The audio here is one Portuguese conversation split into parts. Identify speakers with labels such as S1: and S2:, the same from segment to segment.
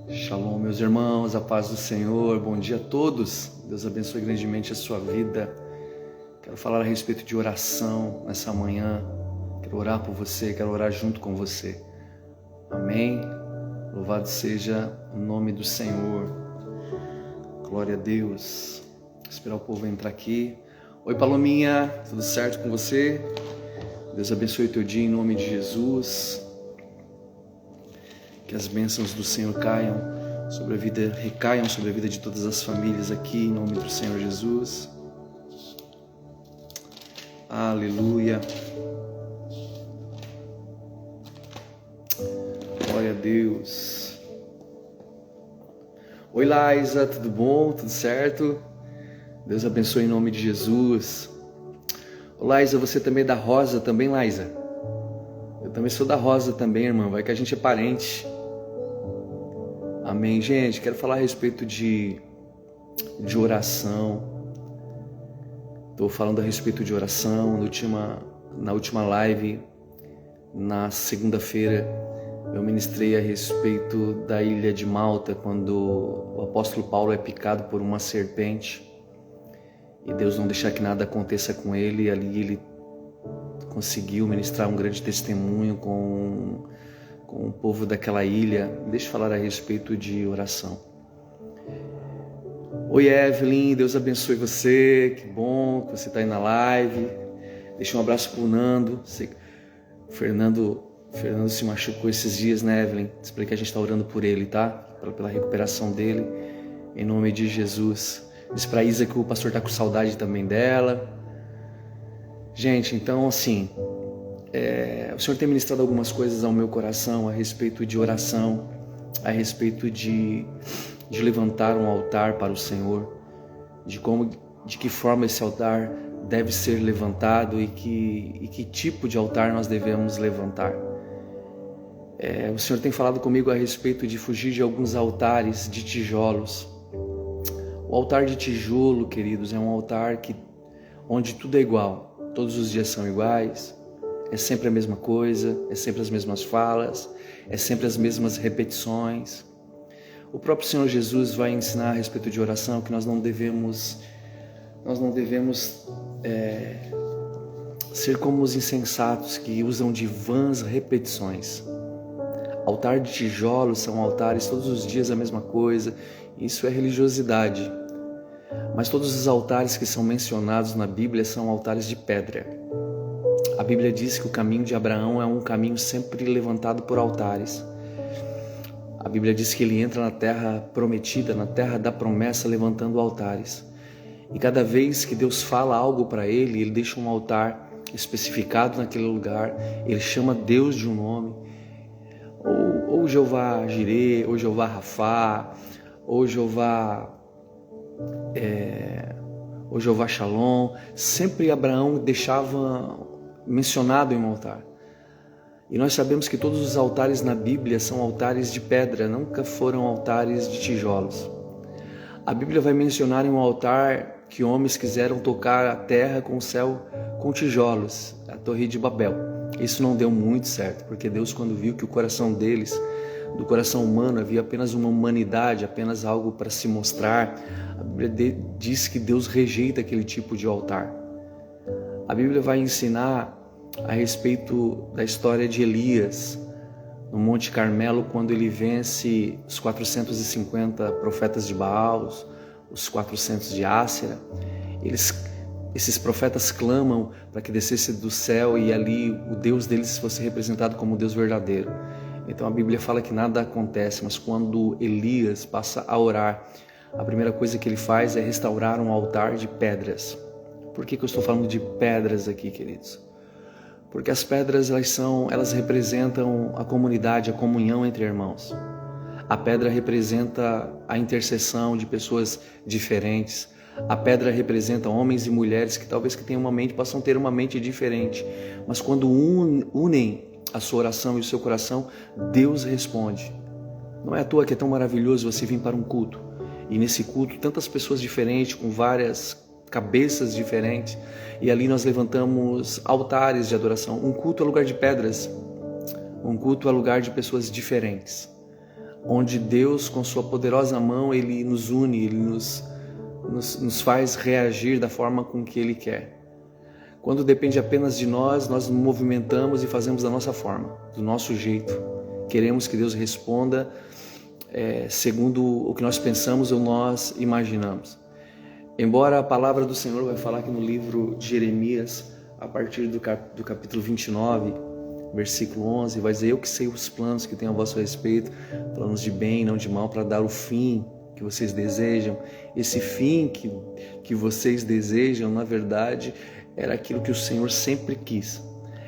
S1: Shalom, meus irmãos, a paz do Senhor, bom dia a todos, Deus abençoe grandemente a sua vida. Quero falar a respeito de oração nessa manhã, quero orar por você, quero orar junto com você, amém? Louvado seja o nome do Senhor, glória a Deus. Vou esperar o povo entrar aqui. Oi Palominha, tudo certo com você? Deus abençoe o teu dia em nome de Jesus. Que as bênçãos do Senhor recaiam sobre a vida de todas as famílias aqui, em nome do Senhor Jesus. Aleluia. Glória a Deus. Oi Laísa, tudo bom? Tudo certo? Deus abençoe em nome de Jesus. Ô Laísa, você também é da Rosa também, Laísa? Eu também sou da Rosa também, irmã. Vai que a gente é parente. Amém, gente. Quero falar a respeito de oração. Estou falando a respeito de oração. Na última live, na segunda-feira, eu ministrei a respeito da ilha de Malta, quando o apóstolo Paulo é picado por uma serpente e Deus não deixar que nada aconteça com ele. Ali ele conseguiu ministrar um grande testemunho com o povo daquela ilha. Deixa eu falar a respeito de oração. Oi Evelyn, Deus abençoe você, que bom que você está aí na live. Deixa um abraço pro Nando. Fernando se machucou esses dias, né, Evelyn? Explica que a gente está orando por ele, tá? Pela recuperação dele, em nome de Jesus. Diz pra Isa que o pastor tá com saudade também dela. Gente, então assim, o Senhor tem ministrado algumas coisas ao meu coração a respeito de oração, a respeito de levantar um altar para o Senhor, de que forma esse altar deve ser levantado e que tipo de altar nós devemos levantar. O Senhor tem falado comigo a respeito de fugir de alguns altares de tijolos. O altar de tijolo, queridos, é um altar onde tudo é igual, todos os dias são iguais. É sempre a mesma coisa, é sempre as mesmas falas, é sempre as mesmas repetições. O próprio Senhor Jesus vai ensinar a respeito de oração que nós não devemos ser como os insensatos que usam de vãs repetições. Altar de tijolos são altares todos os dias a mesma coisa, isso é religiosidade. Mas todos os altares que são mencionados na Bíblia são altares de pedra. A Bíblia diz que o caminho de Abraão é um caminho sempre levantado por altares. A Bíblia diz que ele entra na terra prometida, na terra da promessa, levantando altares. E cada vez que Deus fala algo para ele deixa um altar especificado naquele lugar, ele chama Deus de um nome, ou Jeová Jireh, ou Jeová Rafá, ou Jeová Shalom. Sempre Abraão deixava mencionado em um altar. E nós sabemos que todos os altares na Bíblia são altares de pedra, nunca foram altares de tijolos. A Bíblia vai mencionar em um altar que homens quiseram tocar a terra com o céu com tijolos, a Torre de Babel. Isso não deu muito certo, porque Deus, quando viu que o coração deles, do coração humano, havia apenas uma humanidade, apenas algo para se mostrar, a Bíblia diz que Deus rejeita aquele tipo de altar. A Bíblia vai ensinar a respeito da história de Elias no Monte Carmelo, quando ele vence os 450 profetas de Baal, os 400 de Ássera. Esses profetas clamam para que descesse do céu e ali o Deus deles fosse representado como o Deus verdadeiro. Então a Bíblia fala que nada acontece, mas quando Elias passa a orar, a primeira coisa que ele faz é restaurar um altar de pedras. Por que eu estou falando de pedras aqui, queridos? Porque as pedras elas representam a comunidade, a comunhão entre irmãos. A pedra representa a intercessão de pessoas diferentes. A pedra representa homens e mulheres que talvez que tenham uma mente, possam ter uma mente diferente. Mas quando unem a sua oração e o seu coração, Deus responde. Não é à toa que é tão maravilhoso você vir para um culto. E nesse culto, tantas pessoas diferentes, com várias cabeças diferentes, e ali nós levantamos altares de adoração. Um culto é lugar de pedras, um culto é lugar de pessoas diferentes. onde Deus, com sua poderosa mão, Ele nos une, Ele nos faz reagir da forma com que Ele quer. Quando depende apenas de nós, nós nos movimentamos e fazemos da nossa forma, do nosso jeito. Queremos que Deus responda segundo o que nós pensamos ou nós imaginamos. Embora a palavra do Senhor vai falar aqui no livro de Jeremias, a partir do capítulo 29, versículo 11, vai dizer: eu que sei os planos que tenho a vosso respeito, planos de bem e não de mal, para dar o fim que vocês desejam. Esse fim que vocês desejam, na verdade, era aquilo que o Senhor sempre quis.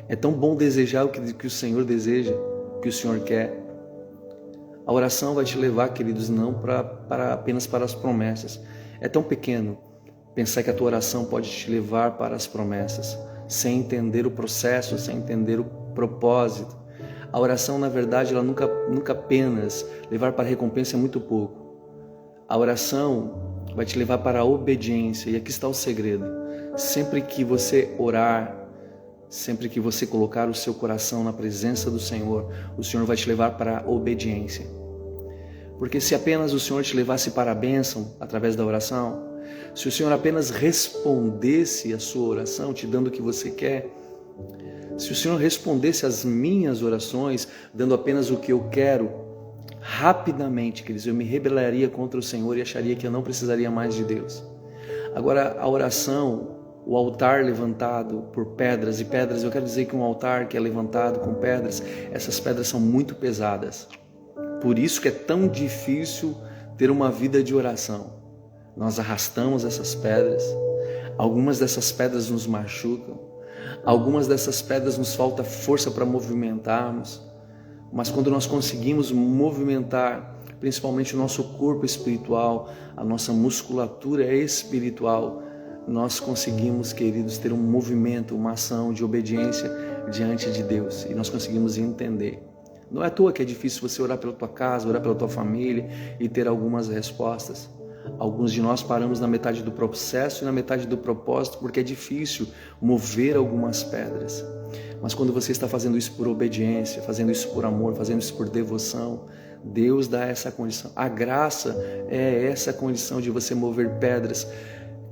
S1: É tão bom desejar o que o Senhor deseja, o que o Senhor quer. A oração vai te levar, queridos, não apenas para as promessas. É tão pequeno pensar que a tua oração pode te levar para as promessas, sem entender o processo, sem entender o propósito. A oração, na verdade, ela nunca apenas levar para a recompensa é muito pouco. A oração vai te levar para a obediência, e aqui está o segredo. Sempre que você orar, sempre que você colocar o seu coração na presença do Senhor, o Senhor vai te levar para a obediência. Porque se apenas o Senhor te levasse para a bênção através da oração, se o Senhor apenas respondesse a sua oração, te dando o que você quer, se o Senhor respondesse às minhas orações, dando apenas o que eu quero, rapidamente, queridos, eu me rebelaria contra o Senhor e acharia que eu não precisaria mais de Deus. Agora, a oração, o altar levantado por pedras, e pedras, eu quero dizer que um altar que é levantado com pedras, essas pedras são muito pesadas. Por isso que é tão difícil ter uma vida de oração. Nós arrastamos essas pedras, algumas dessas pedras nos machucam, algumas dessas pedras nos falta força para movimentarmos, mas quando nós conseguimos movimentar, principalmente o nosso corpo espiritual, a nossa musculatura espiritual, nós conseguimos, queridos, ter um movimento, uma ação de obediência diante de Deus, e nós conseguimos entender. Não é à toa que é difícil você orar pela tua casa, orar pela tua família e ter algumas respostas. Alguns de nós paramos na metade do processo e na metade do propósito porque é difícil mover algumas pedras. Mas quando você está fazendo isso por obediência, fazendo isso por amor, fazendo isso por devoção, Deus dá essa condição. A graça é essa condição de você mover pedras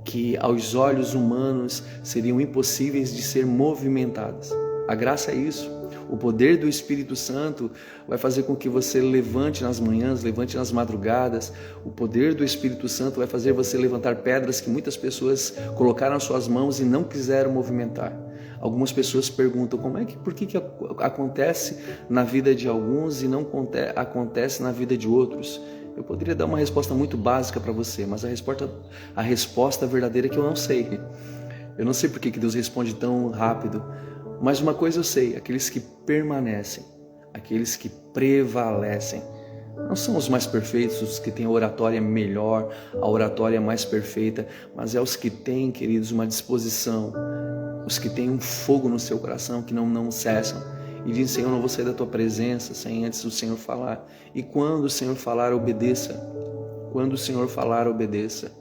S1: que aos olhos humanos seriam impossíveis de ser movimentadas. A graça é isso. O poder do Espírito Santo vai fazer com que você levante nas manhãs, levante nas madrugadas. O poder do Espírito Santo vai fazer você levantar pedras que muitas pessoas colocaram nas suas mãos e não quiseram movimentar. Algumas pessoas perguntam por que acontece na vida de alguns e não acontece na vida de outros. Eu poderia dar uma resposta muito básica para você, mas a resposta verdadeira é que eu não sei. Eu não sei por que Deus responde tão rápido. Mas uma coisa eu sei, aqueles que permanecem, aqueles que prevalecem, não são os mais perfeitos, os que têm a oratória melhor, a oratória mais perfeita, mas é os que têm, queridos, uma disposição, os que têm um fogo no seu coração que não cessam. E dizem: Senhor, não vou sair da tua presença sem antes o Senhor falar. E quando o Senhor falar, obedeça. Quando o Senhor falar, obedeça.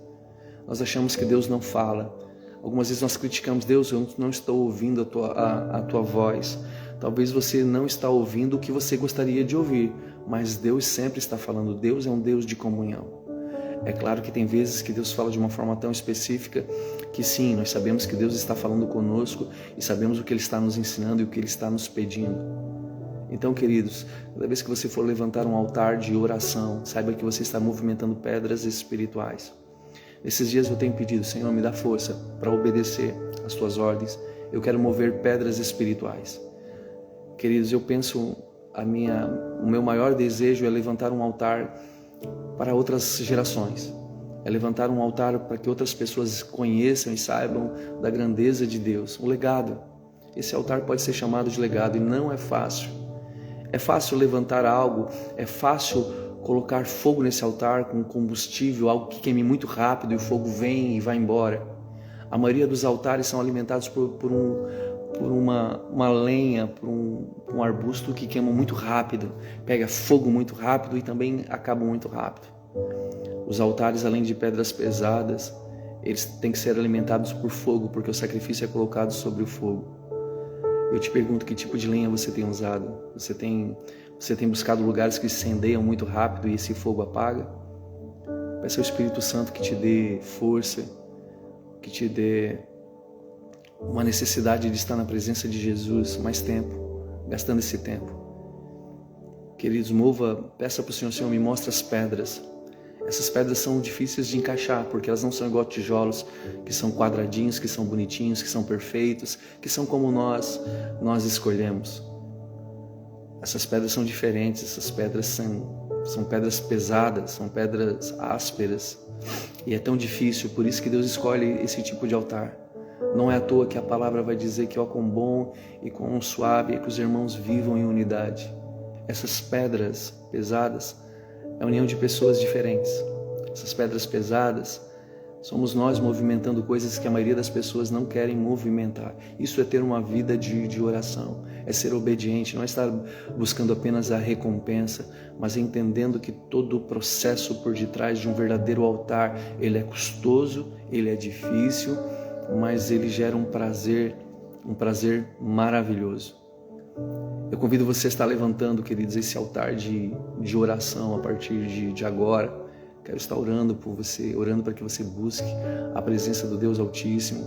S1: Nós achamos que Deus não fala. Algumas vezes nós criticamos: Deus, eu não estou ouvindo a tua voz. Talvez você não está ouvindo o que você gostaria de ouvir, mas Deus sempre está falando. Deus é um Deus de comunhão. É claro que tem vezes que Deus fala de uma forma tão específica que sim, nós sabemos que Deus está falando conosco e sabemos o que Ele está nos ensinando e o que Ele está nos pedindo. Então, queridos, cada vez que você for levantar um altar de oração, saiba que você está movimentando pedras espirituais. Nesses dias eu tenho pedido: Senhor, me dá força para obedecer às tuas ordens. Eu quero mover pedras espirituais. Queridos, eu penso, o meu maior desejo é levantar um altar para outras gerações. É levantar um altar para que outras pessoas conheçam e saibam da grandeza de Deus. Um legado. Esse altar pode ser chamado de legado e não é fácil. É fácil levantar algo, é fácil colocar fogo nesse altar com combustível, algo que queime muito rápido e o fogo vem e vai embora. A maioria dos altares são alimentados por uma lenha, por um arbusto que queima muito rápido, pega fogo muito rápido e também acaba muito rápido. Os altares, além de pedras pesadas, eles têm que ser alimentados por fogo, porque o sacrifício é colocado sobre o fogo. Eu te pergunto: que tipo de lenha você tem usado? Você Você tem buscado lugares que incendeiam muito rápido e esse fogo apaga? Peça ao Espírito Santo que te dê força, que te dê uma necessidade de estar na presença de Jesus mais tempo, gastando esse tempo. Queridos, peça para o Senhor, me mostra as pedras. Essas pedras são difíceis de encaixar, porque elas não são igual tijolos, que são quadradinhos, que são bonitinhos, que são perfeitos, que são como nós escolhemos. Essas pedras são diferentes, essas pedras são pedras pesadas, são pedras ásperas. E é tão difícil, por isso que Deus escolhe esse tipo de altar. Não é à toa que a palavra vai dizer que ó, quão bom e quão suave é que os irmãos vivam em unidade. Essas pedras pesadas é a união de pessoas diferentes. Essas pedras pesadas somos nós movimentando coisas que a maioria das pessoas não querem movimentar. Isso é ter uma vida de oração, é ser obediente, não é estar buscando apenas a recompensa, mas entendendo que todo o processo por detrás de um verdadeiro altar, ele é custoso, ele é difícil, mas ele gera um prazer maravilhoso. Eu convido você a estar levantando, queridos, esse altar de oração a partir de agora. Quero estar orando por você, orando para que você busque a presença do Deus Altíssimo,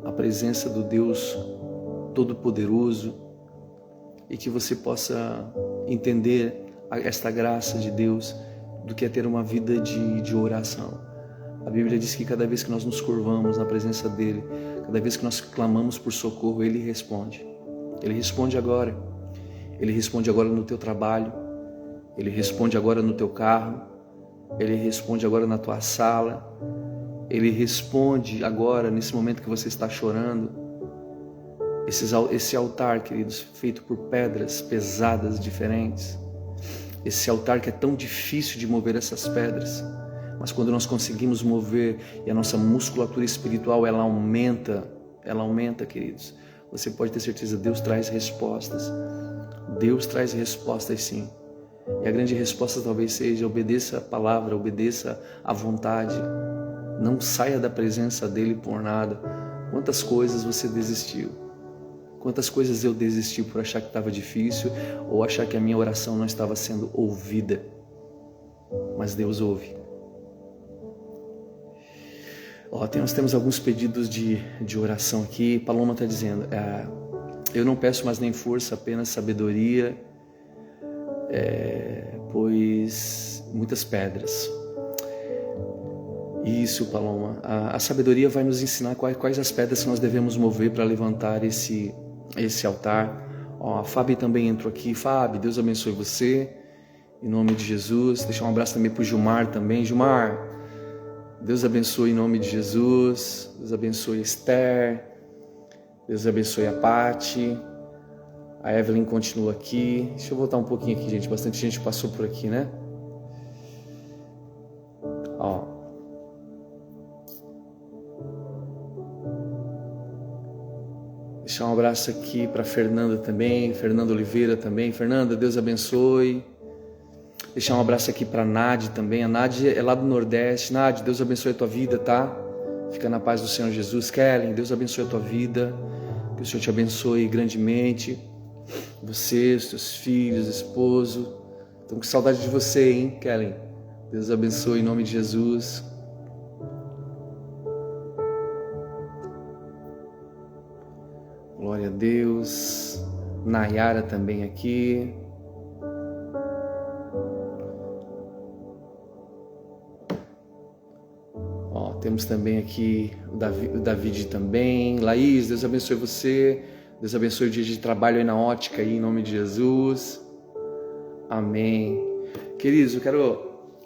S1: a presença do Deus Todo-Poderoso, e que você possa entender esta graça de Deus do que é ter uma vida de oração. A Bíblia diz que cada vez que nós nos curvamos na presença dEle, cada vez que nós clamamos por socorro, Ele responde. Ele responde agora. Ele responde agora no teu trabalho. Ele responde agora no teu carro. Ele responde agora na tua sala. Ele responde agora nesse momento que você está chorando. Esse altar, queridos, feito por pedras pesadas, diferentes. Esse altar que é tão difícil de mover essas pedras. Mas quando nós conseguimos mover e a nossa musculatura espiritual, ela aumenta, queridos. Você pode ter certeza, Deus traz respostas. Deus traz respostas, sim. E a grande resposta talvez seja: obedeça a palavra, obedeça à vontade. Não saia da presença dEle por nada. Quantas coisas você desistiu? Quantas coisas eu desisti por achar que estava difícil ou achar que a minha oração não estava sendo ouvida? Mas Deus ouve. Nós temos alguns pedidos de oração aqui. Paloma está dizendo: eu não peço mais nem força, apenas sabedoria, pois muitas pedras. Isso, Paloma. A sabedoria vai nos ensinar quais as pedras que nós devemos mover para levantar esse altar. A Fábio também entrou aqui. Fábio, Deus abençoe você, em nome de Jesus. Deixar um abraço também para o Gilmar também. Gilmar, Deus abençoe em nome de Jesus. Deus abençoe a Esther. Deus abençoe a Pati. A Evelyn continua aqui. Deixa eu voltar um pouquinho aqui, gente. Bastante gente passou por aqui, né? Deixar um abraço aqui para Fernanda também. Fernanda Oliveira também. Fernanda, Deus abençoe. Deixar um abraço aqui para a Nádia também. A Nádia é lá do Nordeste. Nádia, Deus abençoe a tua vida, tá? Fica na paz do Senhor Jesus. Kellen, Deus abençoe a tua vida. Que o Senhor te abençoe grandemente. Você, os teus filhos, esposo. Estou com saudade de você, hein, Kellen? Deus abençoe em nome de Jesus. Glória a Deus. Nayara também aqui. Temos também aqui o David também. Laís, Deus abençoe você. Deus abençoe o dia de trabalho aí na ótica, aí, em nome de Jesus. Amém. Queridos, eu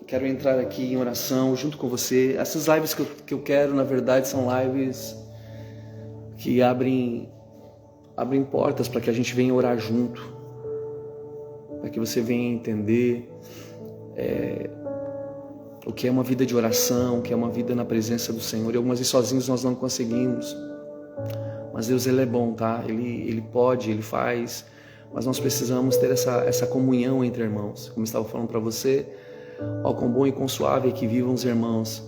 S1: quero entrar aqui em oração junto com você. Essas lives que eu quero, na verdade, são lives que abrem portas para que a gente venha orar junto, para que você venha entender o que é uma vida de oração, o que é uma vida na presença do Senhor. E algumas vezes sozinhos nós não conseguimos, mas Deus, Ele é bom, tá? Ele pode, Ele faz, mas nós precisamos ter essa comunhão entre irmãos. Como eu estava falando para você, quão bom e quão suave é que vivam os irmãos.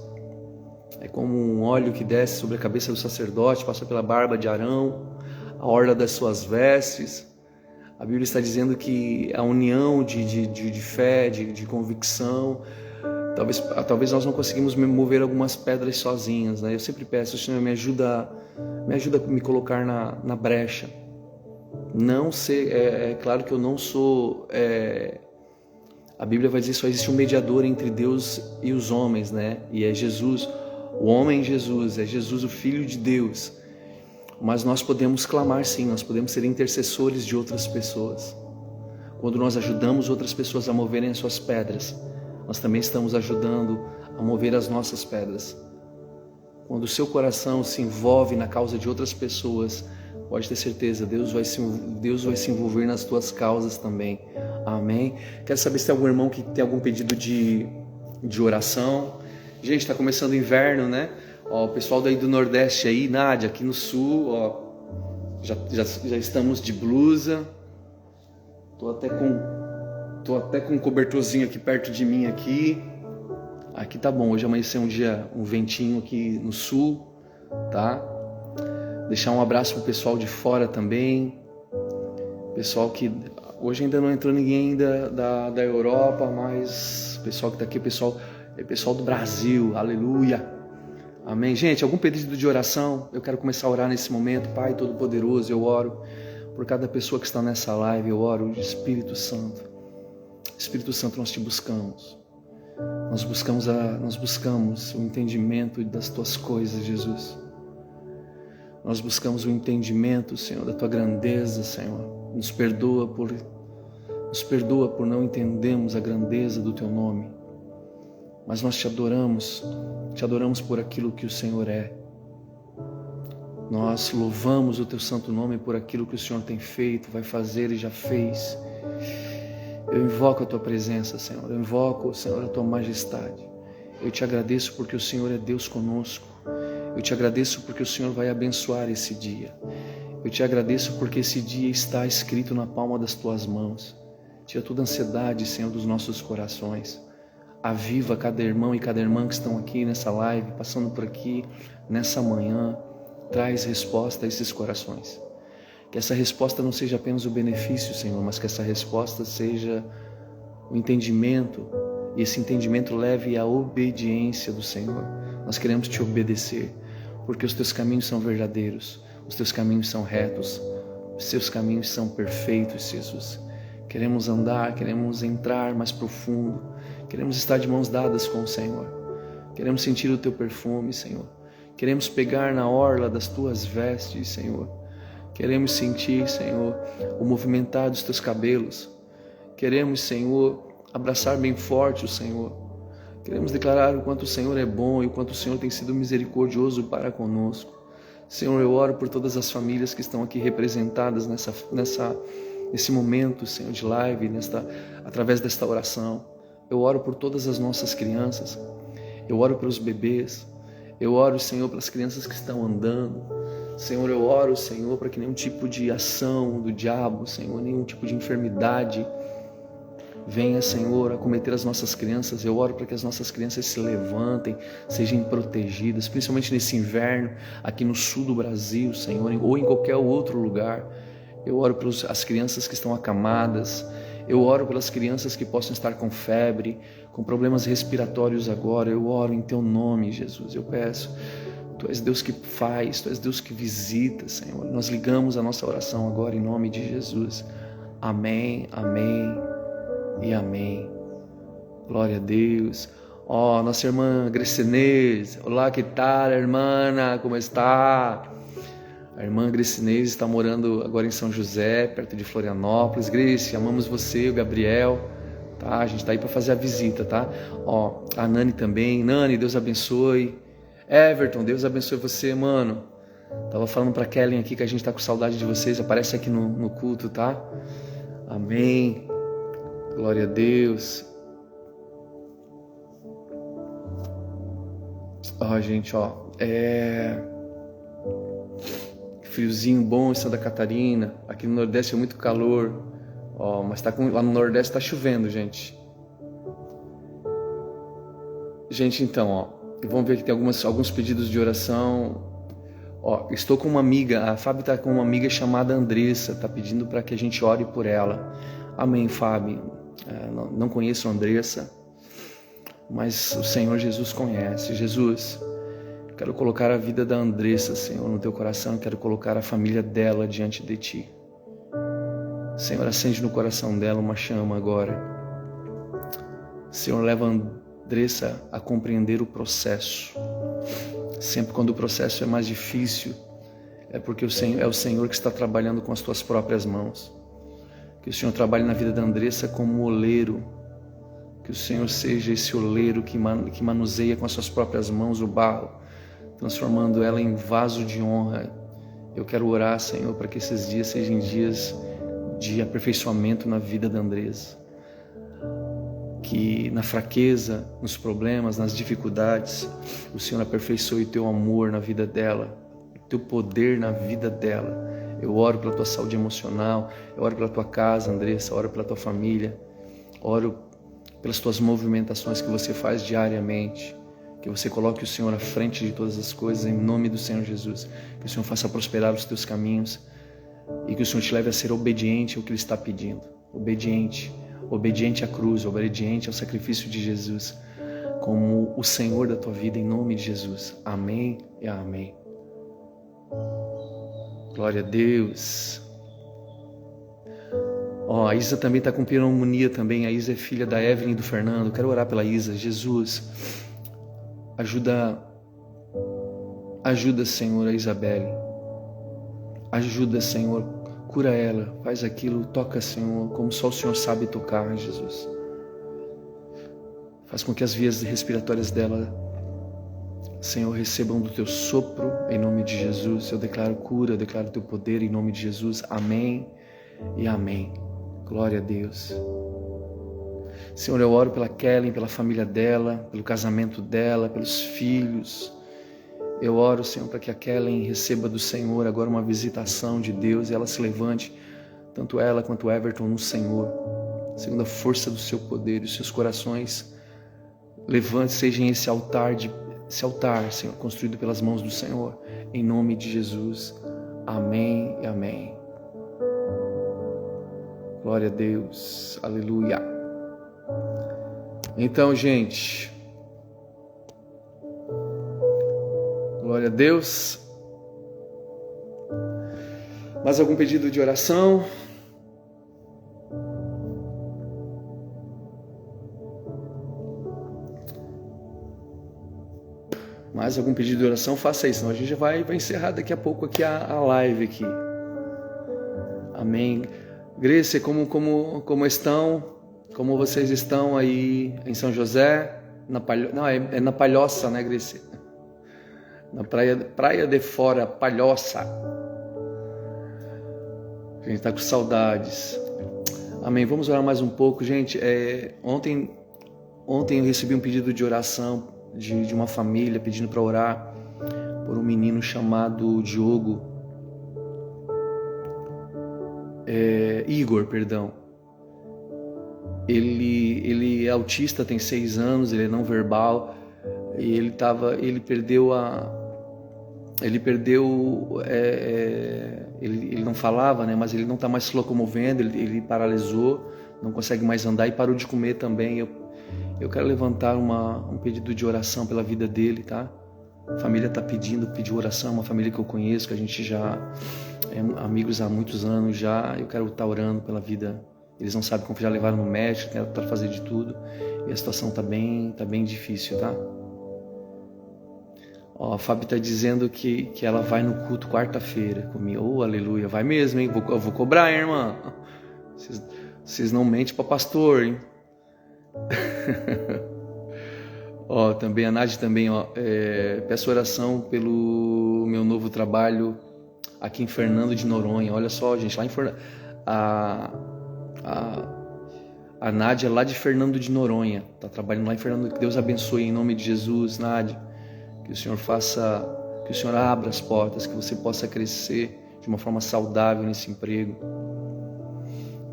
S1: É como um óleo que desce sobre a cabeça do sacerdote, passa pela barba de Arão, a orla das suas vestes, A Bíblia está dizendo que a união de fé, de convicção, talvez nós não conseguimos mover algumas pedras sozinhos, né? Eu sempre peço, Senhor, me ajuda a me colocar na brecha. Não ser, é claro que eu não sou... A Bíblia vai dizer que só existe um mediador entre Deus e os homens, né? E é Jesus, o homem Jesus, é Jesus o Filho de Deus. Mas nós podemos clamar sim, nós podemos ser intercessores de outras pessoas. Quando nós ajudamos outras pessoas a moverem as suas pedras, nós também estamos ajudando a mover as nossas pedras. Quando o seu coração se envolve na causa de outras pessoas, pode ter certeza, Deus vai se envolver nas tuas causas também. Amém? Quero saber se tem algum irmão que tem algum pedido de oração. Gente, está começando o inverno, né? Ó, o pessoal daí do Nordeste aí, Nádia, aqui no Sul, ó, já estamos de blusa. Tô até com um cobertorzinho aqui perto de mim aqui. Aqui tá bom, hoje amanheceu um ventinho aqui no Sul, tá? Deixar um abraço pro pessoal de fora também. Pessoal que hoje ainda não entrou ninguém ainda da Europa, mas o pessoal que tá aqui é pessoal do Brasil. Aleluia. Amém. Gente, algum pedido de oração? Eu quero começar a orar nesse momento. Pai Todo-Poderoso, eu oro por cada pessoa que está nessa live. Eu oro, Espírito Santo. Espírito Santo, nós te buscamos. Nós buscamos o entendimento das tuas coisas, Jesus. Nós buscamos o entendimento, Senhor, da tua grandeza, Senhor. Nos perdoa por não entendermos a grandeza do teu nome. Mas nós te adoramos por aquilo que o Senhor é. Nós louvamos o teu santo nome por aquilo que o Senhor tem feito, vai fazer e já fez. Eu invoco a tua presença, Senhor. Eu invoco, Senhor, a tua majestade. Eu te agradeço porque o Senhor é Deus conosco. Eu te agradeço porque o Senhor vai abençoar esse dia. Eu te agradeço porque esse dia está escrito na palma das tuas mãos. Tira toda a ansiedade, Senhor, dos nossos corações. Aviva cada irmão e cada irmã que estão aqui nessa live, passando por aqui, nessa manhã. Traz resposta a esses corações. Que essa resposta não seja apenas o benefício, Senhor, mas que essa resposta seja o entendimento. E esse entendimento leve à obediência do Senhor. Nós queremos te obedecer, porque os teus caminhos são verdadeiros, os teus caminhos são retos, os teus caminhos são perfeitos, Jesus. Queremos andar, queremos entrar mais profundo, queremos estar de mãos dadas com o Senhor. Queremos sentir o teu perfume, Senhor. Queremos pegar na orla das tuas vestes, Senhor. Queremos sentir, Senhor, o movimentar dos teus cabelos. Queremos, Senhor, abraçar bem forte o Senhor. Queremos declarar o quanto o Senhor é bom e o quanto o Senhor tem sido misericordioso para conosco. Senhor, eu oro por todas as famílias que estão aqui representadas nesse momento, Senhor, de live, através desta oração. Eu oro por todas as nossas crianças. Eu oro pelos bebês. Eu oro, Senhor, pelas crianças que estão andando. Senhor, eu oro, Senhor, para que nenhum tipo de ação do diabo, Senhor, nenhum tipo de enfermidade venha, Senhor, acometer as nossas crianças. Eu oro para que as nossas crianças se levantem, sejam protegidas, principalmente nesse inverno, aqui no sul do Brasil, Senhor, ou em qualquer outro lugar. Eu oro pelas crianças que estão acamadas. Eu oro pelas crianças que possam estar com febre, com problemas respiratórios agora. Eu oro em teu nome, Jesus. Eu peço. Tu és Deus que faz, Tu és Deus que visita, Senhor. Nós ligamos a nossa oração agora em nome de Jesus. Amém, amém e amém. Glória a Deus. Ó, nossa irmã Grecinês. Olá, que tal, irmã? Como está? A irmã Grecinês está morando agora em São José, perto de Florianópolis. Grace, amamos você, o Gabriel. Tá? A gente está aí para fazer a visita, tá? Ó, a Nani também. Nani, Deus abençoe. Everton, Deus abençoe você, mano. Tava falando pra Kellen aqui que a gente tá com saudade de vocês. Aparece aqui no culto, tá? Amém. Glória a Deus. Ó, gente, ó. Friozinho bom em Santa Catarina. Aqui no Nordeste é muito calor. Ó, mas lá no Nordeste tá chovendo, gente. Gente, então, ó. Vamos ver que tem alguns pedidos de oração. Estou com uma amiga, a Fábio está com uma amiga chamada Andressa, está pedindo para que a gente ore por ela. Amém, Fábio. Não conheço a Andressa, mas o Senhor Jesus conhece. Jesus, quero colocar a vida da Andressa, Senhor, no teu coração, quero colocar a família dela diante de ti. Senhor, acende no coração dela uma chama agora. Senhor, leva a Andressa a compreender o processo. Sempre quando o processo é mais difícil, é porque é o Senhor que está trabalhando com as tuas próprias mãos. Que o Senhor trabalhe na vida da Andressa como oleiro. Que o Senhor seja esse oleiro que manuseia com as suas próprias mãos o barro, transformando ela em vaso de honra. Eu quero orar, Senhor, para que esses dias sejam dias de aperfeiçoamento na vida da Andressa. Que na fraqueza, nos problemas, nas dificuldades, o Senhor aperfeiçoe o teu amor na vida dela, o teu poder na vida dela. Eu oro pela tua saúde emocional, eu oro pela tua casa, Andressa, oro pela tua família, oro pelas tuas movimentações que você faz diariamente, que você coloque o Senhor à frente de todas as coisas, em nome do Senhor Jesus, que o Senhor faça prosperar os teus caminhos e que o Senhor te leve a ser obediente ao que Ele está pedindo, obediente à cruz, obediente ao sacrifício de Jesus, como o Senhor da tua vida, em nome de Jesus. Amém e amém. Glória a Deus. A Isa também está com pneumonia também. A Isa é filha da Evelyn e do Fernando. Quero orar pela Isa. Jesus, ajuda, Senhor, a Isabelle. Ajuda, Senhor, cura ela, faz aquilo, toca, Senhor, como só o Senhor sabe tocar, Jesus. Faz com que as vias respiratórias dela, Senhor, recebam do teu sopro, em nome de Jesus. Eu declaro cura, eu declaro teu poder, em nome de Jesus. Amém e amém. Glória a Deus. Senhor, eu oro pela Kellen, pela família dela, pelo casamento dela, pelos filhos. Eu oro, Senhor, para que a Kellen receba do Senhor agora uma visitação de Deus e ela se levante, tanto ela quanto o Everton, no Senhor, segundo a força do seu poder e os seus corações. Levante, sejam esse altar, Senhor, construído pelas mãos do Senhor, em nome de Jesus. Amém e amém. Glória a Deus. Aleluia. Então, gente, glória a Deus. Mais algum pedido de oração? Mais algum pedido de oração? Faça isso, senão a gente já vai encerrar daqui a pouco aqui a live aqui. Amém. Grace, como estão? Como vocês estão aí em São José? É na Palhoça, né, Grace? Na praia de Fora, Palhoça. A gente está com saudades. Amém. Vamos orar mais um pouco, gente. Ontem eu recebi um pedido de oração de uma família pedindo para orar por um menino chamado Diogo. Igor, perdão. Ele é autista, tem 6 anos, ele é não verbal e ele não falava, né? Mas ele não está mais se locomovendo, ele paralisou, não consegue mais andar e parou de comer também. Eu quero levantar um pedido de oração pela vida dele, tá? A família está pediu oração, uma família que eu conheço, que a gente já é amigos há muitos anos já. Eu quero estar orando pela vida. Eles não sabem como já levaram no médico, quero estar fazer de tudo. E a situação tá bem difícil, tá? A Fábio está dizendo que ela vai no culto quarta-feira comigo. Oh, aleluia, vai mesmo, hein? Eu vou cobrar, hein, irmã? Vocês não mentem para pastor, hein? Também a Nádia também, peço oração pelo meu novo trabalho aqui em Fernando de Noronha. Olha só, gente, lá em Fernando, a Nádia é lá de Fernando de Noronha, tá trabalhando lá em Fernando. Que Deus abençoe em nome de Jesus, Nádia. Que o Senhor abra as portas, que você possa crescer de uma forma saudável nesse emprego,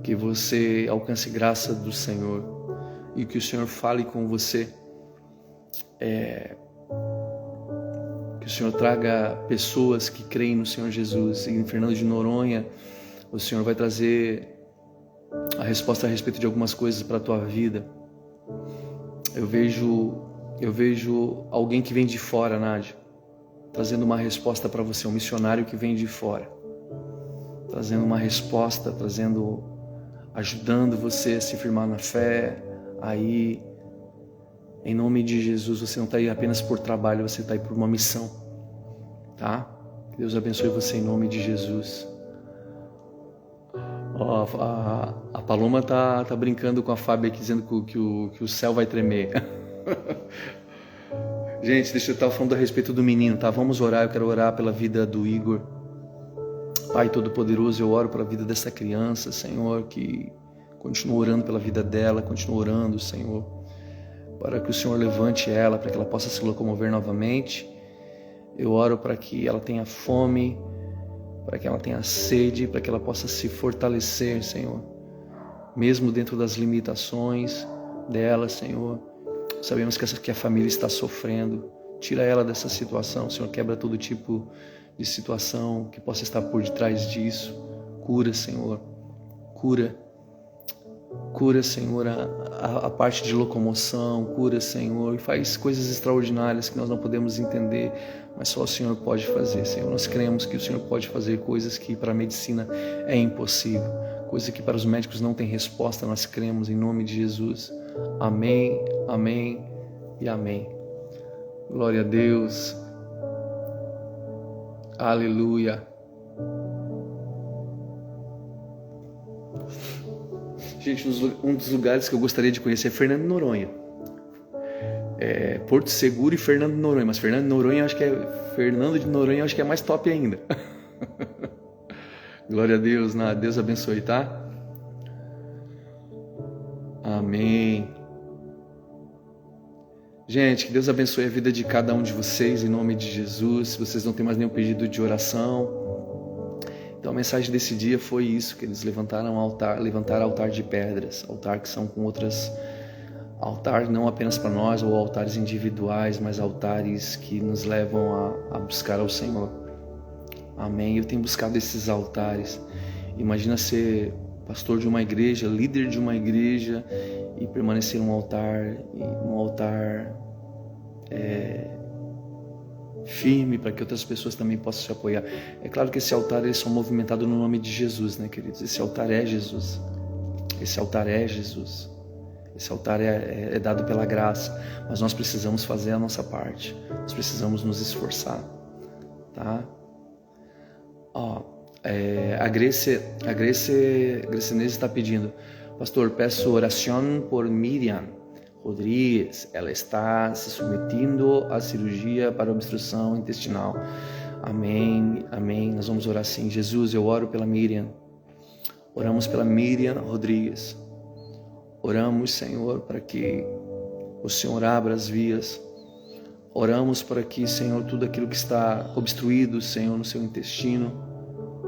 S1: que você alcance graça do Senhor e que o Senhor fale com você Que o Senhor traga pessoas que creem no Senhor Jesus. E em Fernando de Noronha, o Senhor vai trazer a resposta a respeito de algumas coisas para a tua vida. Eu vejo alguém que vem de fora, Nádia, trazendo uma resposta para você, um missionário que vem de fora, trazendo uma resposta, ajudando você a se firmar na fé. Aí, em nome de Jesus, você não está aí apenas por trabalho, você está aí por uma missão, tá? Que Deus abençoe você em nome de Jesus. Ó, a Paloma tá brincando com a Fábia aqui, dizendo que o céu vai tremer. Gente, deixa eu estar falando a respeito do menino, tá? Vamos orar, eu quero orar pela vida do Igor. Pai Todo-Poderoso, eu oro pela vida dessa criança, Senhor, que continua orando pela vida dela, continua orando, Senhor, para que o Senhor levante ela, para que ela possa se locomover novamente. Eu oro para que ela tenha fome, para que ela tenha sede, para que ela possa se fortalecer, Senhor, mesmo dentro das limitações dela, Senhor. Sabemos que a família está sofrendo. Tira ela dessa situação, Senhor, quebra todo tipo de situação que possa estar por detrás disso. Cura, Senhor, cura, Senhor, a parte de locomoção, cura, Senhor, e faz coisas extraordinárias que nós não podemos entender, mas só o Senhor pode fazer, Senhor. Nós cremos que o Senhor pode fazer coisas que para a medicina é impossível, coisas que para os médicos não tem resposta. Nós cremos em nome de Jesus. Amém, amém e amém. Glória a Deus. Aleluia. Gente, um dos lugares que eu gostaria de conhecer é Fernando de Noronha. Porto Seguro e Fernando de Noronha. Mas Fernando de Noronha eu acho que é mais top ainda. Glória a Deus, Deus abençoe, tá? Amém. Gente, que Deus abençoe a vida de cada um de vocês, em nome de Jesus. Se vocês não têm mais nenhum pedido de oração, então a mensagem desse dia foi isso, que eles levantaram altar de pedras, altar que são com outras, altar não apenas para nós, ou altares individuais, mas altares que nos levam a buscar ao Senhor. Amém. Eu tenho buscado esses altares. Imagina ser pastor de uma igreja, líder de uma igreja, e permanecer num altar firme, para que outras pessoas também possam se apoiar. É claro que esse altar é só movimentado no nome de Jesus, né, queridos? Esse altar é Jesus. Esse altar é Jesus. Esse altar é dado pela graça, mas nós precisamos fazer a nossa parte. Nós precisamos nos esforçar, tá? A Grace Neves está pedindo: pastor, peço oração por Miriam Rodrigues, ela está se submetendo à cirurgia para obstrução intestinal. Amém, amém. Nós vamos orar sim. Jesus, eu oro pela Miriam. Oramos pela Miriam Rodrigues. Oramos, Senhor, para que o Senhor abra as vias. Oramos para que, Senhor, tudo aquilo que está obstruído, Senhor, no seu intestino,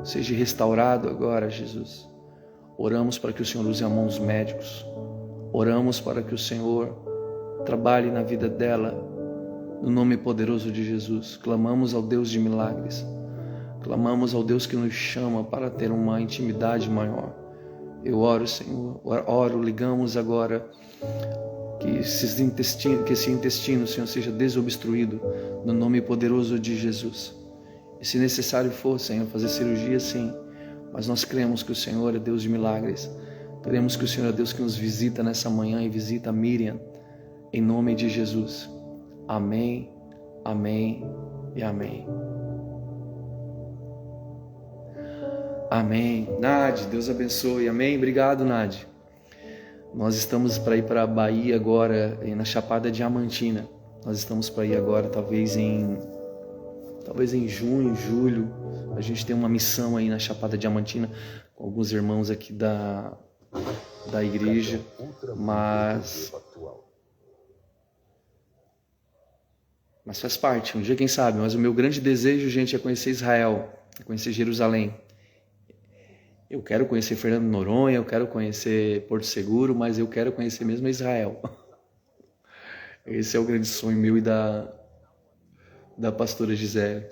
S1: seja restaurado agora, Jesus. Oramos para que o Senhor use a mão dos médicos. Oramos para que o Senhor trabalhe na vida dela, no nome poderoso de Jesus. Clamamos ao Deus de milagres. Clamamos ao Deus que nos chama para ter uma intimidade maior. Eu oro, Senhor, ligamos agora que esse intestino, Senhor, seja desobstruído, no nome poderoso de Jesus. E se necessário for, Senhor, fazer cirurgia, sim, mas nós cremos que o Senhor é Deus de milagres. Cremos que o Senhor é Deus que nos visita nessa manhã e visita a Miriam, em nome de Jesus. Amém, amém e amém. Amém. Nade, Deus abençoe. Amém. Obrigado, Nade. Nós estamos para ir para a Bahia agora, na Chapada Diamantina. Nós estamos para ir agora, talvez em junho, julho. A gente tem uma missão aí na Chapada Diamantina com alguns irmãos aqui da igreja, mas faz parte. Um dia, quem sabe, mas o meu grande desejo, gente, é conhecer Israel, é conhecer Jerusalém. Eu quero conhecer Fernando de Noronha, eu quero conhecer Porto Seguro, mas eu quero conhecer mesmo Israel. Esse é o grande sonho meu e da da pastora Gisele.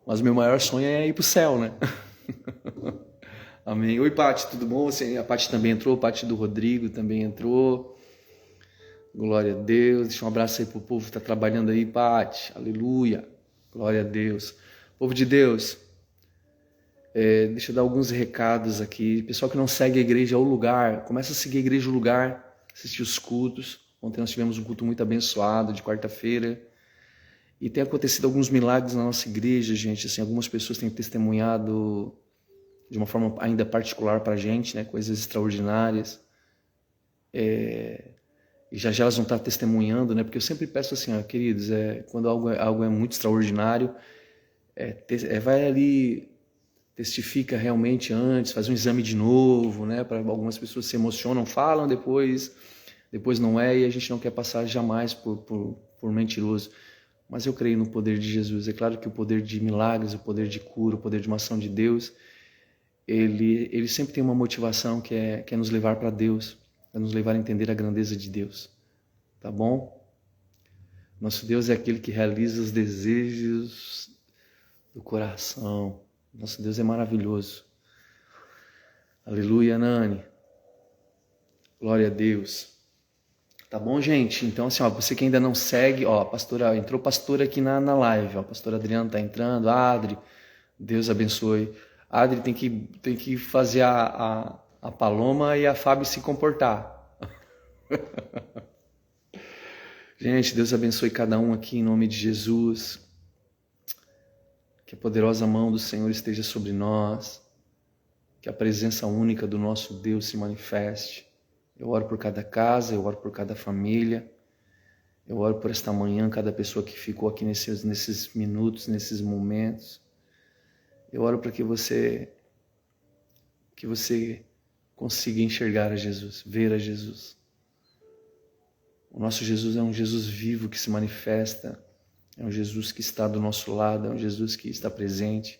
S1: Mas meu maior sonho é ir pro céu, né? Amém. Oi, Paty, tudo bom? A Paty também entrou, a Paty do Rodrigo também entrou. Glória a Deus. Deixa um abraço aí pro povo que tá trabalhando aí, Paty. Aleluia. Glória a Deus. Povo de Deus, deixa eu dar alguns recados aqui. Pessoal que não segue a igreja ao lugar, começa a seguir a igreja ao lugar, assistir os cultos. Ontem nós tivemos um culto muito abençoado, de quarta-feira. E tem acontecido alguns milagres na nossa igreja, gente. Assim, algumas pessoas têm testemunhado de uma forma ainda particular para a gente, né? Coisas extraordinárias. E já elas vão estar testemunhando, né? Porque eu sempre peço assim, ó, queridos, quando algo é muito extraordinário, vai ali, testifica realmente antes, faz um exame de novo, né? Para algumas pessoas se emocionam, falam depois não é, e a gente não quer passar jamais por mentiroso. Mas eu creio no poder de Jesus. É claro que o poder de milagres, o poder de cura, o poder de uma ação de Deus, ele sempre tem uma motivação que é nos levar para Deus, é nos levar a entender a grandeza de Deus. Tá bom? Nosso Deus é aquele que realiza os desejos do coração. Nosso Deus é maravilhoso. Aleluia, Nani. Glória a Deus. Tá bom, gente? Então, assim, ó, você que ainda não segue, ó, entrou pastora aqui na live, ó, a pastora Adriana tá entrando, Adri, Deus abençoe. Adri tem que fazer a Paloma e a Fábio se comportar. Gente, Deus abençoe cada um aqui em nome de Jesus. Que a poderosa mão do Senhor esteja sobre nós. Que a presença única do nosso Deus se manifeste. Eu oro por cada casa, eu oro por cada família. Eu oro por esta manhã, cada pessoa que ficou aqui nesses minutos, nesses momentos. Eu oro para que você consiga enxergar a Jesus, ver a Jesus. O nosso Jesus é um Jesus vivo que se manifesta, é um Jesus que está do nosso lado, é um Jesus que está presente,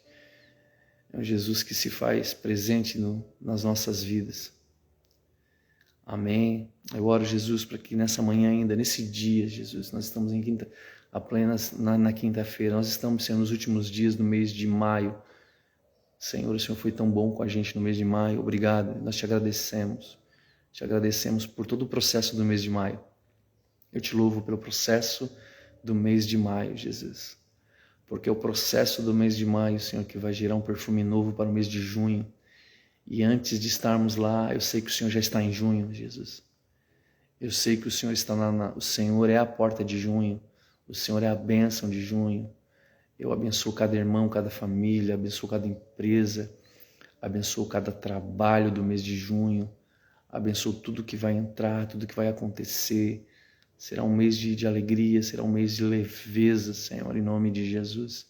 S1: é um Jesus que se faz presente nas nossas vidas. Amém. Eu oro, Jesus, para que nessa manhã ainda, nesse dia, Jesus, nós estamos apenas na quinta-feira, nós estamos sendo nos últimos dias do mês de maio. Senhor, o Senhor foi tão bom com a gente no mês de maio, obrigado, nós te agradecemos por todo o processo do mês de maio. Eu te louvo pelo processo do mês de maio, Jesus, porque é o processo do mês de maio, Senhor, que vai gerar um perfume novo para o mês de junho. E antes de estarmos lá, eu sei que o Senhor já está em junho, Jesus. Eu sei que o Senhor está o Senhor é a porta de junho, o Senhor é a bênção de junho. Eu abençoo cada irmão, cada família, abençoo cada empresa, abençoo cada trabalho do mês de junho, abençoo tudo que vai entrar, tudo que vai acontecer. Será um mês de alegria, será um mês de leveza, Senhor, em nome de Jesus.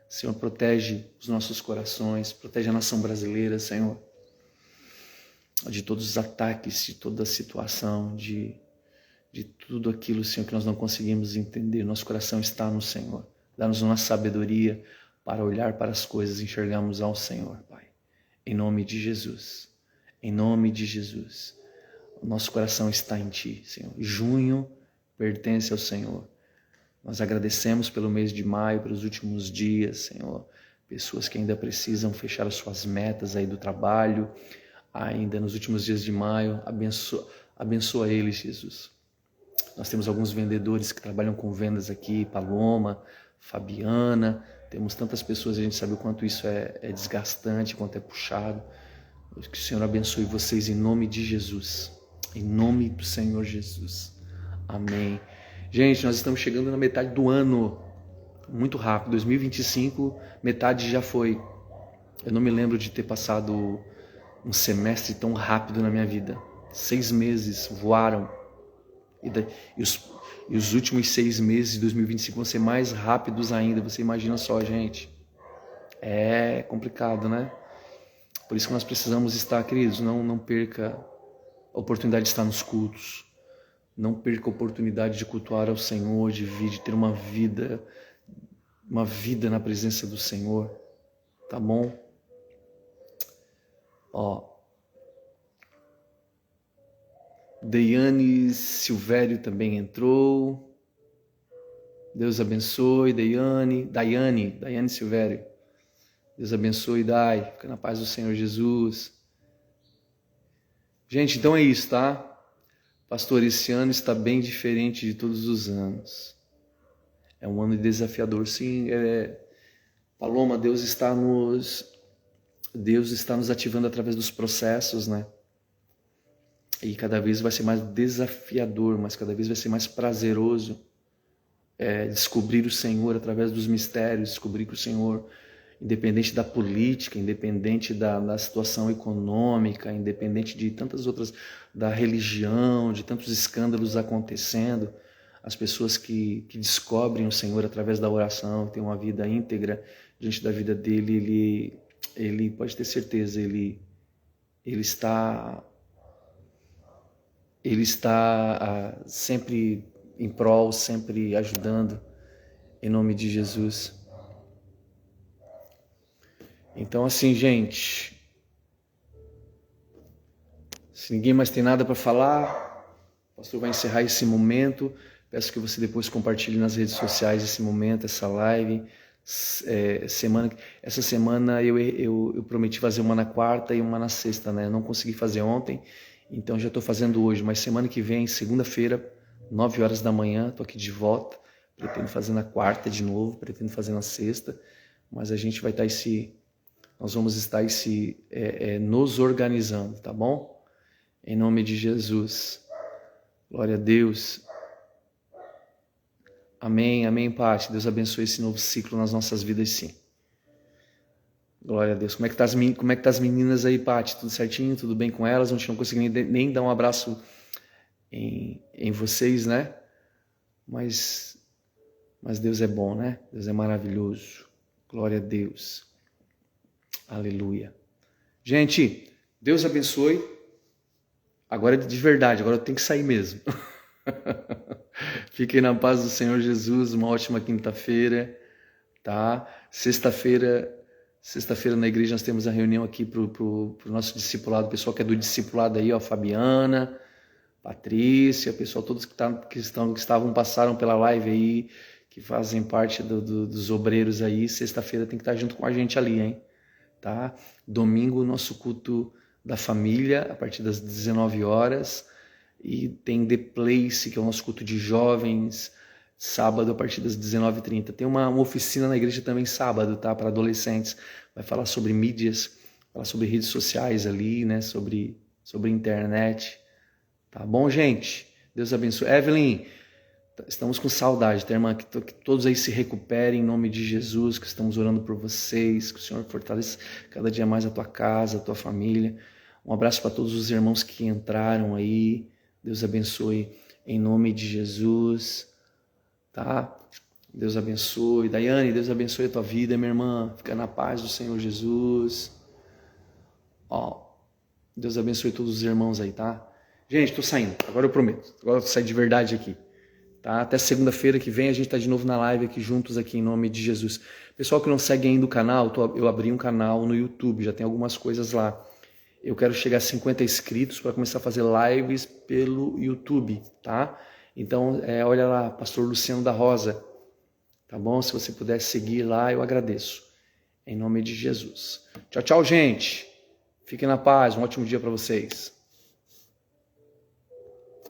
S1: Senhor, protege os nossos corações, protege a nação brasileira, Senhor, de todos os ataques, de toda a situação, de tudo aquilo, Senhor, que nós não conseguimos entender. Nosso coração está no Senhor. Dá-nos uma sabedoria para olhar para as coisas e enxergarmos ao Senhor, Pai. Em nome de Jesus. Em nome de Jesus. O nosso coração está em Ti, Senhor. Junho pertence ao Senhor. Nós agradecemos pelo mês de maio, pelos últimos dias, Senhor. Pessoas que ainda precisam fechar as suas metas aí do trabalho, ainda nos últimos dias de maio. Abençoa eles, Jesus. Nós temos alguns vendedores que trabalham com vendas aqui, Paloma, Fabiana. Temos tantas pessoas, a gente sabe o quanto isso é desgastante, quanto é puxado. Que o Senhor abençoe vocês em nome de Jesus. Em nome do Senhor Jesus. Amém. Gente, nós estamos chegando na metade do ano. Muito rápido. 2025, metade já foi. Eu não me lembro de ter passado um semestre tão rápido na minha vida. 6 meses voaram. E os últimos 6 meses de 2025 vão ser mais rápidos ainda. Você imagina só, gente. É complicado, né? Por isso que nós precisamos estar, queridos. Não perca a oportunidade de estar nos cultos. Não perca a oportunidade de cultuar ao Senhor, de ter uma vida na presença do Senhor. Tá bom? Ó. Deiane Silvério também entrou. Deus abençoe, Daiane Silvério. Deus abençoe, Dai. Fica na paz do Senhor Jesus. Gente, então é isso, tá? Pastor, esse ano está bem diferente de todos os anos. É um ano desafiador, sim. Paloma, Deus está nos ativando através dos processos, né? E cada vez vai ser mais desafiador, mas cada vez vai ser mais prazeroso descobrir o Senhor através dos mistérios, descobrir que o Senhor, independente da política, independente da situação econômica, independente de tantas outras, da religião, de tantos escândalos acontecendo, as pessoas que descobrem o Senhor através da oração, têm uma vida íntegra diante da vida dele, ele pode ter certeza, ele está sempre em prol, sempre ajudando, em nome de Jesus. Então, assim, gente, se ninguém mais tem nada para falar, o pastor vai encerrar esse momento. Peço que você depois compartilhe nas redes sociais esse momento, essa live. Essa semana eu prometi fazer uma na quarta e uma na sexta, né? Eu não consegui fazer ontem, então já estou fazendo hoje. Mas semana que vem, segunda-feira, 9 horas da manhã, estou aqui de volta. Pretendo fazer na quarta de novo, pretendo fazer na sexta. Mas a gente vai estar nós vamos estar nos organizando, tá bom? Em nome de Jesus. Glória a Deus. Amém, amém, Pati. Deus abençoe esse novo ciclo nas nossas vidas, sim. Glória a Deus. Como é que tá as meninas aí, Pati? Tudo certinho? Tudo bem com elas? A gente não conseguiu nem dar um abraço em vocês, né? Mas Deus é bom, né? Deus é maravilhoso. Glória a Deus. Aleluia. Gente, Deus abençoe. Agora de verdade, agora eu tenho que sair mesmo. Fiquem na paz do Senhor Jesus, uma ótima quinta-feira, tá? Sexta-feira na igreja nós temos a reunião aqui pro nosso discipulado, o pessoal que é do discipulado aí, ó, Fabiana, Patrícia, pessoal todos passaram pela live aí, que fazem parte dos obreiros aí, sexta-feira tem que estar junto com a gente ali, hein? Tá? Domingo, nosso culto da família, a partir das 19 horas, e tem The Place, que é o nosso culto de jovens, sábado a partir das 19h30. Tem uma oficina na igreja também sábado, tá? Para adolescentes. Vai falar sobre mídias, falar sobre redes sociais ali, né? Sobre internet. Tá bom, gente? Deus abençoe. Evelyn, estamos com saudade, tá, irmã? Que todos aí se recuperem em nome de Jesus, que estamos orando por vocês, que o Senhor fortaleça cada dia mais a tua casa, a tua família. Um abraço para todos os irmãos que entraram aí. Deus abençoe em nome de Jesus, tá? Deus abençoe. Daiane, Deus abençoe a tua vida, minha irmã. Fica na paz do Senhor Jesus. Ó, Deus abençoe todos os irmãos aí, tá? Gente, tô saindo. Agora eu prometo. Agora eu vou sair de verdade aqui. Tá? Até segunda-feira que vem a gente tá de novo na live aqui juntos aqui em nome de Jesus. Pessoal que não segue ainda o canal, eu abri um canal no YouTube, já tem algumas coisas lá. Eu quero chegar a 50 inscritos para começar a fazer lives pelo YouTube, tá? Então, olha lá, Pastor Luciano da Rosa, tá bom? Se você puder seguir lá, eu agradeço. Em nome de Jesus. Tchau, tchau, gente. Fiquem na paz. Um ótimo dia para vocês.